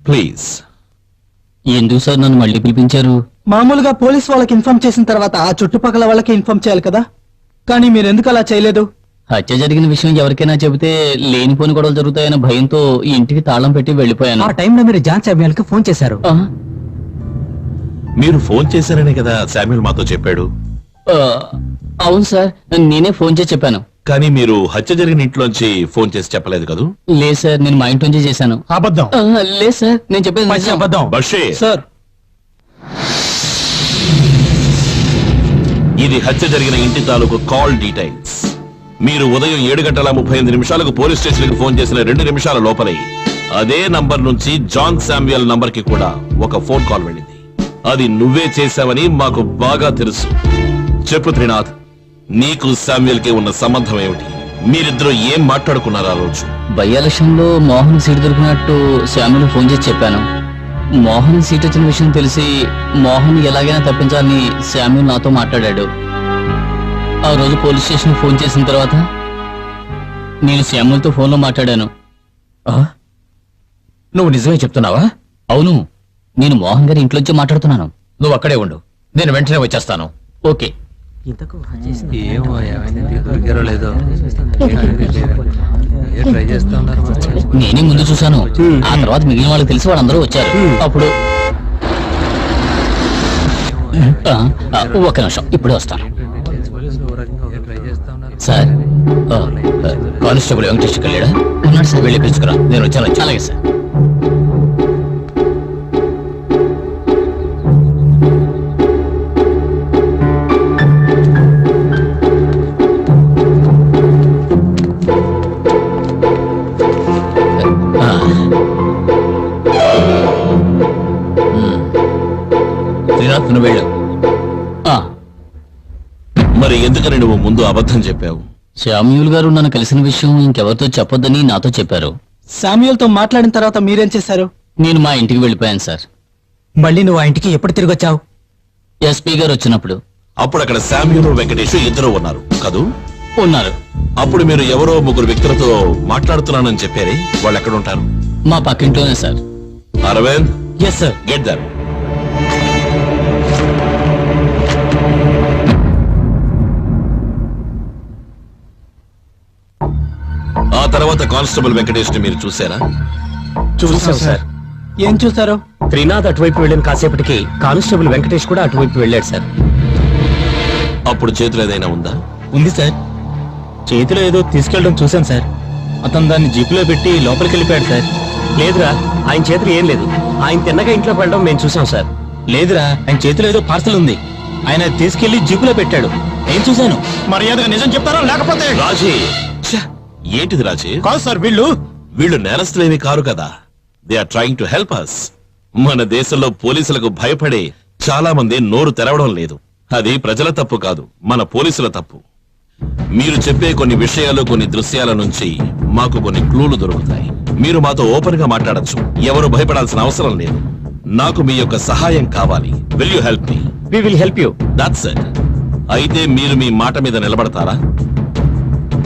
Please. ఎందుకు sir నన్ను మళ్ళీ పిలిపించారు? మామూలుగా పోలీస్ వాళ్ళకి ఇన్ఫార్మ్ చేసిన తర్వాత ఆ చుట్టుపక్కల వాళ్ళకి ఇన్ఫార్మ్ చేయాలి కదా, కానీ మీరు ఎందుకు అలా చేయలేదు? హత్య జరిగిన విషయం ఎవరికైనా చెబితే లేనిపోని గొడవలు జరుగుతాయన్న భయంతో ఈ ఇంటికి తాళం పెట్టి వెళ్ళిపోయాను. ఆ టైంలో మీరు జాన్ శామ్యూయల్ కి ఫోన్ చేశారు. మీరు ఫోన్ చేశారనే కదా శామ్యూల్ మాతో చెప్పాడు. అవును సార్, నేనే ఫోన్ చేసి చెప్పాను. కానీ మీరు హత్య జరిగిన ఇంట్లోంచి ఫోన్ చేసి చెప్పలేదు కదూ? లేదు సార్, నేను మా ఇంటి నుంచి చేశాను. అబద్ధం. లేదు సార్, నేను చెప్పేది నిజం. అబద్ధం. బషీర్ సార్, ఇది హత్య జరిగిన ఇంటి తాలూకు కాల్ డీటెయిల్స్. మీరు ఉదయం 7:35 పోలీస్ స్టేషన్ కి ఫోన్ చేసిన 2 నిమిషాల లోపలే అదే నంబర్ నుంచి జాన్ శామ్యూయల్ నంబర్ కి కూడా ఒక ఫోన్ కాల్ వెళ్ళింది. అది నువ్వే చేశావని మాకు బాగా తెలుసు. చెప్పు త్రినాథ్, నీకు శామ్యూయల్ కి ఉన్న సంబంధం ఏమిటి? మీరిద్దరూ ఏం మాట్లాడుకున్నారు ఆ రోజు? బై ఎలక్షన్ లో మోహన్ సీట్ దొరికినట్టు శామ్యూల్ ఫోన్ చేసి చెప్పాను. మోహన్ సీట్ వచ్చిన విషయం తెలిసి మోహన్ ఎలాగైనా తప్పించాలని శామ్యూల్ నాతో మాట్లాడాడు. ఆ రోజు పోలీస్ స్టేషన్ ఫోన్ చేసిన తర్వాత నేను శామ్యూల్తో ఫోన్లో మాట్లాడాను. నువ్వు నిజమే చెప్తున్నావా? అవును, నేను మోహన్ గారి ఇంట్లోంచి మాట్లాడుతున్నాను. నువ్వు అక్కడే ఉండు, నేను వెంటనే వచ్చేస్తాను. ఓకే. నేనే ముందు చూశాను, ఆ తర్వాత మిగిలిన వాళ్ళకి తెలిసి వాళ్ళందరూ వచ్చారు. అప్పుడు ఒక్క నిమిషం, ఇప్పుడే వస్తాను. సార్, కానిస్టేబుల్ వెంకటేష్ వెళ్ళాడా? ఉన్నాడు సార్. వెళ్ళి పిలుచుకురా, నేను వచ్చాను. అలాగే సార్. శ్రీనాథ్, నువ్వు వెళ్ళు. మరి ఎందుకని నువ్వు ముందు అబద్ధం చెప్పావు? శామ్యూల్ గారు నన్ను కలిసిన విషయం ఇంకెవరితో చెప్పొద్దని నాతో చెప్పారు. శామ్యూయల్ తో మాట్లాడిన తర్వాత మీరేం చేశారు? నేను మా ఇంటికి వెళ్ళిపోయాను సార్. మళ్ళీ నువ్వు ఆ ఇంటికి ఎప్పుడు తిరిగి వచ్చావు? ఎస్పీ గారు వచ్చినప్పుడు. అప్పుడు అక్కడ శామ్యూల్, వెంకటేష్ ఇద్దరు ఉన్నారు కదూ? ఉన్నారు. అప్పుడు మీరు ఎవరో 3 వ్యక్తులతో మాట్లాడుతున్నానని చెప్పారే, వాళ్ళు ఎక్కడ ఉంటారు? మా పక్కింట్లోనే sir. Aravind, yes sir. Get them. ఆ తర్వాత కానిస్టేబుల్ వెంకటేష్ ని మీరు చూసారా? చూసాం సార్. ఏం చూసారు? త్రినాథ్ అటువైపు వెళ్ళిన కాసేపటికి కానిస్టేబుల్ వెంకటేష్ కూడా అటువైపు వెళ్ళాడు సార్. అప్పుడు చేతులు ఏదైనా ఉందా? ఉంది సార్, చేతిలో ఏదో తీసుకెళ్ళడం చూశాను సార్. అతను దాన్ని జీపులో పెట్టి లోపలికి వెళ్ళిపోయాడు సార్. లేదురా, ఆయన చేతులు ఏం లేదు. ఆయన తిన్నగా ఇంట్లోకి వెళ్ళడం మేము చూసాం సార్. లేదురా, ఆయన చేతిలో ఏదో పార్సల్ ఉంది, ఆయన తీసుకెళ్లి జీపులో పెట్టాడు. నేను చూశాను. మర్యాదగా నిజం చెప్తారా లేకపోతే? రాజీ, ఛ, ఏంటిది రాజీ? కాదు సార్, వీళ్ళు నేరస్తులేమి కారు కదా. They are trying to help us. మన దేశంలో పోలీసులకు భయపడే చాలా మంది నోరు తెరవడం లేదు. అది ప్రజల తప్పు కాదు, మన పోలీసుల తప్పు. మీరు చెప్పే కొన్ని విషయాలు, కొన్ని దృశ్యాల నుంచి మాకు కొన్ని క్లూలు దొరుకుతాయి. మీరు మాతో ఓపెన్ గా మాట్లాడచ్చు, ఎవరు భయపడాల్సిన అవసరం లేదు. నాకు మీ యొక్క సహాయం కావాలి. Will you help me? We will help you. That's it. అయితే మీరు మీ మాట మీద నిలబడతారా?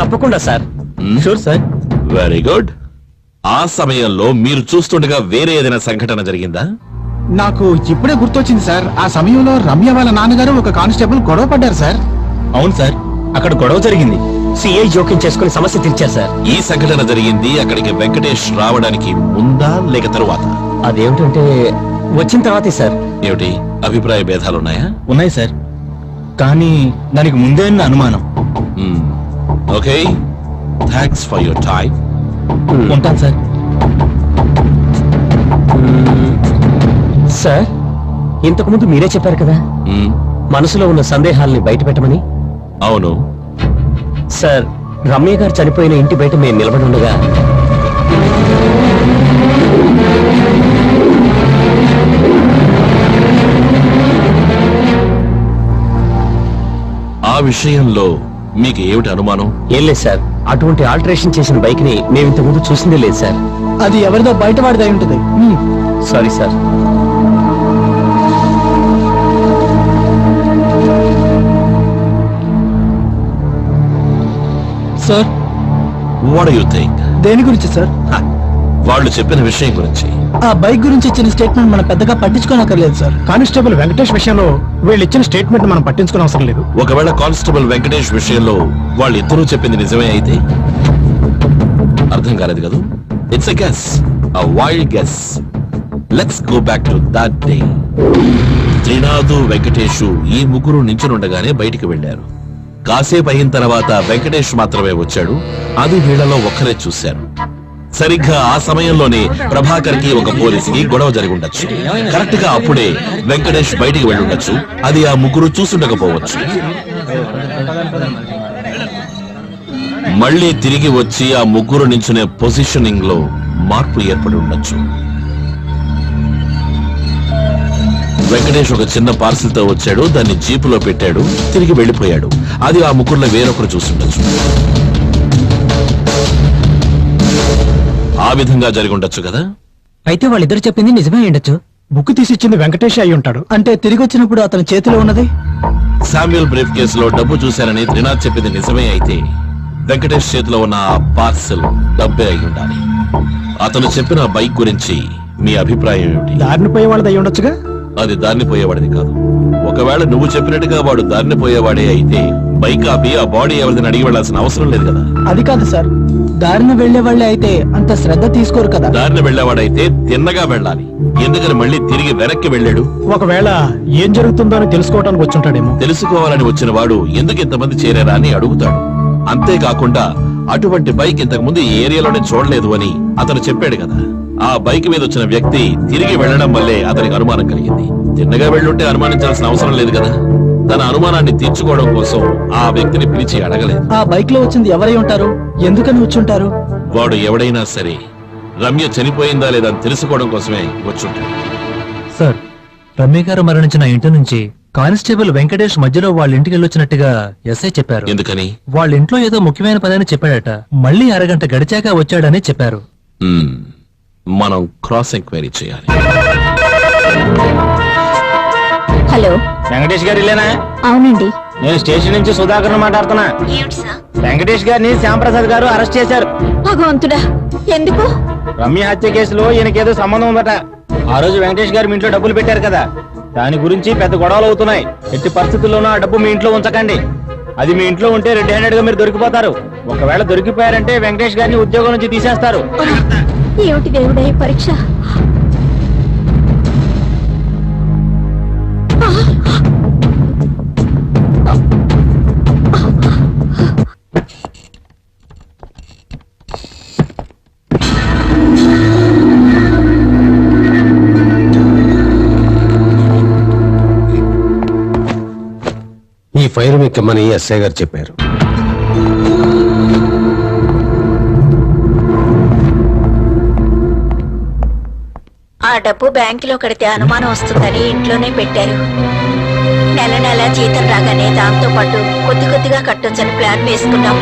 తప్పకుండా sir. Sure sir. Very good. ఆ సమయంలో మీరు చూస్తుండగా వేరే ఏదైనా సంఘటన జరిగిందా? నాకు ఇప్పుడే గుర్తొచ్చింది సార్. ఆ సమయంలో రమ్య వాళ్ళ నాన్నగారు ఒక కానిస్టేబుల్ గొడవ పడ్డారు సార్. అవును సార్, అక్కడ గొడవ జరిగింది. సిఐ జోక్యం చేసుకుని సమస్య తీర్చారు సార్. ఈ సంఘటన జరిగింది అక్కడికి వెంకటేష్ రావడానికి ముందా లేక తరువాత? అదేమిటంటే వచ్చిన తర్వాతే సార్. ఏమిటి, అభిప్రాయ భేదాలున్నాయా? ఉన్నాయి సార్, కానీ దానికి ముందే నా అనుమానం. Okay, thanks for your time. ఉంటాను సార్. సార్, ఇంతకు ముందు మీరే చెప్పారు కదా మనసులో ఉన్న సందేహాల్ని బయట పెట్టమని. అవును సార్, రమ్య గారు చనిపోయిన ఇంటి బయట మేము నిలబడి ఉండగా ఆ విషయంలో మీకు ఏమిటి అనుమానం? ఏం లేదు సార్, అటువంటి ఆల్టరేషన్ చేసిన బైక్ ని మేము ఇంతకు ముందు చూసిందే లేదు సార్. అది ఎవరిదో బయటవాడిదై ఉంటుంది. Sorry sir. Sir, what do you think? దేని గురించి సార్? వాళ్ళు చెప్పిన విషయం గురించి. ఆ బైక్ గురించి ఇచ్చిన స్టేట్మెంట్ మనం పెద్దగా పట్టించుకోనక్కర్లేదు సార్. కానిస్టేబుల్ వెంకటేష్ విషయంలో వీళ్ళు ఇచ్చిన స్టేట్మెంట్ మనం పట్టించుకునే అవసరం లేదు. ఒకవేళ కానిస్టేబుల్ వెంకటేష్ విషయంలో వాళ్ళిద్దరూ చెప్పింది నిజమే అయితే అర్థం కాలేదు కదా. It's a guess, a wild guess. Let's go back to that day. Trinath, Venkatesh ఈ ముగ్గురు నించునుండగానే బయటికి వెళ్లారు. కాసేపు అయిన తర్వాత వెంకటేష్ మాత్రమే వచ్చాడు. అది వీళ్లలో ఒక్కరే చూశారు. సరిగ్గా ఆ సమయంలోనే ప్రభాకర్ కి ఒక పోలీసుకి గొడవ జరిగి ఉండొచ్చు. కరెక్ట్ గా అప్పుడే వెంకటేష్ బయటికి వెళ్ళి ఉండొచ్చు. అది ఆ ముగ్గురు చూసుండకపోవచ్చు. మళ్ళీ తిరిగి వచ్చి ఆ ముగ్గురు నించునే పొజిషనింగ్ లో మార్పు ఏర్పడి ఉండొచ్చు. వెంకటేష్ ఒక చిన్న పార్సిల్ తో వచ్చాడు. దాన్ని జీపులో పెట్టాడు, తిరిగి వెళ్లిపోయాడు. అది ఆ ముగ్గురులో వేరొకరు చూస్తుండొచ్చు. ఆ విధంగా జరిగి ఉండొచ్చు కదా. అయితే వాళ్ళిద్దరు చెప్పింది నిజమే ఉండొచ్చు. బుక్ తీసి ఇచ్చింది వెంకటేష్ అయి ఉంటాడు. అంటే తిరిగి వచ్చినప్పుడు అతని చేతిలో ఉన్నది శామ్యూల్ బ్రీఫ్ కేసులో డబ్బు చూశారని త్రినాథ్ చెప్పింది నిజమే అయితే వెంకటేష్ చేతిలో ఉన్న ఆ పార్సల్ డబ్బే అయి ఉండాలి. అతను చెప్పిన బైక్ గురించి మీ అభిప్రాయం ఏమిటి? దారిని పోయే వాళ్ళది అయి ఉండొచ్చుగా. అది దారిని పోయేవాడిది కాదు. ఒకవేళ నువ్వు చెప్పినట్టుగా వాడు దారిని పోయేవాడే అయితే బైక్ ఆపి ఆ బాడీ ఎవరిదని అడిగి వెళ్లాల్సిన అవసరం లేదు కదా. అది కాదు సార్, దారిన వెళ్లే వాళ్ళే అయితే అంత శ్రద్ధ తీసుకోరు కదా. దారిని వెళ్లేవాడైతే తిన్నగా వెళ్ళాలి. ఎందుకని మళ్ళీ తిరిగి వెనక్కి వెళ్ళాడు? ఒకవేళ ఏం జరుగుతుందో అని తెలుసుకోవడానికి వచ్చుంటాడేమో. తెలుసుకోవాలని వచ్చిన వాడు ఎందుకు ఇంతమంది చేరారా అని అడుగుతాడు. అంతేకాకుండా అటువంటి బైక్ ఇంతకు ముందు ఈ ఏరియాలోనే చూడలేదు అని అతను చెప్పాడు కదా. ఆ బైక్ మీద వచ్చిన వ్యక్తి తిరిగి వెళ్లడం వల్లే అతనికి అనుమానం కలిగింది. తిన్నగా వెళ్ళుంటే అనుమానించాల్సిన అవసరం లేదు కదా. తన అనుమానాన్ని తీర్చుకోవడం కోసం ఆ వ్యక్తిని పిలిచి అడగలేదు. ఆ బైక్ లో వచ్చింది ఎవరై ఉంటారు, ఎందుకని వచ్చుంటారు? వాడు ఎవడైనా సరే రమ్య చనిపోయిందా లేదా అని తెలుసుకోవడం కోసమే వచ్చుంటాడు. సార్, రమ్య గారు మరణించిన ఇంటి నుంచి కానిస్టేబుల్ వెంకటేష్ మధ్యలో వాళ్ళ ఇంటికి వెళ్ళొచ్చినట్టుగా ఎస్ఐ చెప్పారు. ఎందుకని? వాళ్ళ ఇంట్లో ఏదో ముఖ్యమైన పని చెప్పాడట. మళ్ళీ అరగంట గడిచాక వచ్చాడని చెప్పారు. మనం క్రాస్ ఎంక్వైరీ చేయాలి. హలో, వెంకటేష్ గారు ఇల్లేనా? అవునండి. నేను స్టేషన్ నుంచి సుధాకర్ మాట్లాడుతున్నా. వెంకటేష్ గారిని శ్యాంప్రసాద్ గారు అరెస్ట్ చేశారు. భగవంతుడా, ఎందుకు? రమ్య హత్య కేసులో ఈయనకేదో సంబంధం ఉందట. ఆ రోజు వెంకటేష్ గారు మీ ఇంట్లో డబ్బులు పెట్టారు కదా, దాని గురించి పెద్ద గొడవలు అవుతున్నాయి. ఎట్టి పరిస్థితుల్లోనూ ఆ డబ్బు మీ ఇంట్లో ఉంచకండి. అది మీ ఇంట్లో ఉంటే రెడ్ హ్యాండెడ్ గా మీరు దొరికిపోతారు. ఒకవేళ దొరికిపోయారంటే వెంకటేష్ గారిని ఉద్యోగం నుంచి తీసేస్తారు. ఏమిటి దేవుడా ఈ పరీక్ష? ఈ ఫైర్ ఎక్కమని ఎస్ఐ గారు చెప్పారు. ఆ డబ్బు బ్యాంకులో కడితే అనుమానం వస్తుందని ఇంట్లోనే పెట్టారు. నెల నెల జీతం రాగానే దాంతో పాటు కొద్ది కొద్దిగా కట్టొచ్చని ప్లాన్ వేసుకున్నాం.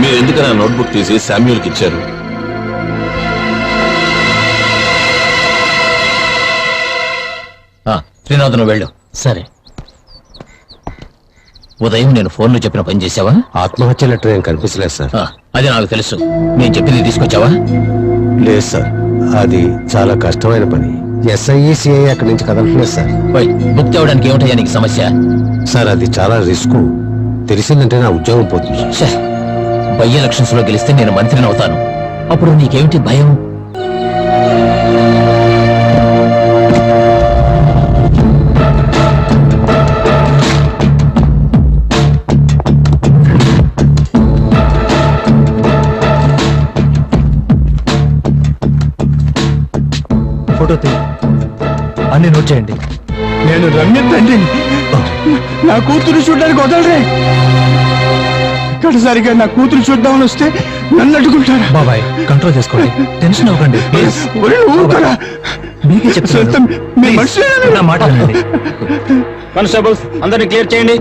మీరు ఎందుకని ఆ నోట్బుక్ తీసి శామ్యూల్కి ఇచ్చారు? శ్రీనాథ్, నువ్వు వెళ్ళు. సరే. ఉదయం నేను ఫోన్లో చెప్పిన పని చేసావా? ఆత్మహత్య లెటర్ ఏం కనిపించలేదు సార్. అది నాకు తెలుసు. నేను చెప్పింది తీసుకొచ్చావా? లేదు సార్, అది చాలా కష్టమైన పని. ఎస్ఐ సిఐ అక్కడి నుంచి కదలట్లేదు సార్. బుక్ తేవడానికి ఏమిటయ్యా నీకు సమస్య? సార్, అది చాలా రిస్క్. తెలిసిందంటే నా ఉద్యోగం పోతుంది. బై ఎలక్షన్స్ లో గెలిస్తే నేను మంత్రిని అవుతాను. అప్పుడు నీకేమిటి భయం? ఫోటో తీ, అన్ని నోట్ చేయండి. నేను రమ్య తండ్రిని. నా కూతురు చూడడానికి వదలరే. ఒక్కసారిగా నా కూతురు చూద్దామని వస్తే నన్ను అడ్డుకుంటారా? బాబాయ్, కంట్రోల్ చేసుకోండి. టెన్షన్ అవ్వకండి. ప్లీజ్. మీకే చెప్తాను. నా మాట వినండి. కానిస్టేబుల్స్, అందరినీ క్లియర్ చేయండి.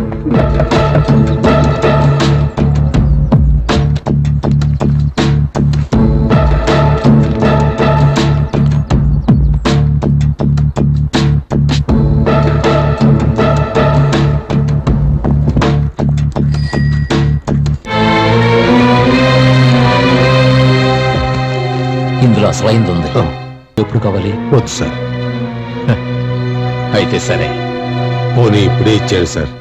అసలైంది ఉంది. ఆ, ఎప్పుడు కావాలి? వద్దు సార్. అయితే సరే. పోనీ ఇప్పుడే ఇచ్చాడు సార్.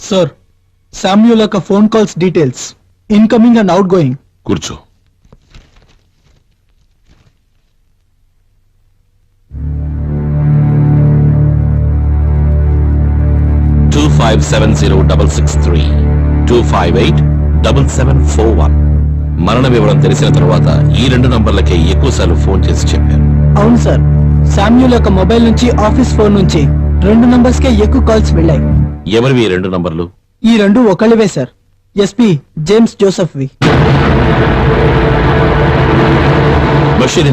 సార్, శామ్యూల్ యొక్క phone calls details, incoming and out going. కూర్చో. టూ 2570-663 258-7741. మరణ వివరం తెలిసిన తర్వాత ఈ 2 నంబర్లకే ఎక్కువసార్లు ఫోన్ చేసి చెప్పాను. అవును సార్, శామ్యూల్ యొక్క మొబైల్ నుంచి ఆఫీస్ ఫోన్ నుంచి 2 నంబర్స్ కే ఎక్కువ కాల్స్ వెళ్ళాయి. ఎవరివి ఈ 2 నంబర్లు? ఈ 2 ఒకళ్ళవే సార్, ఎస్పీ జేమ్స్ జోసెఫ్ వి. బషీర్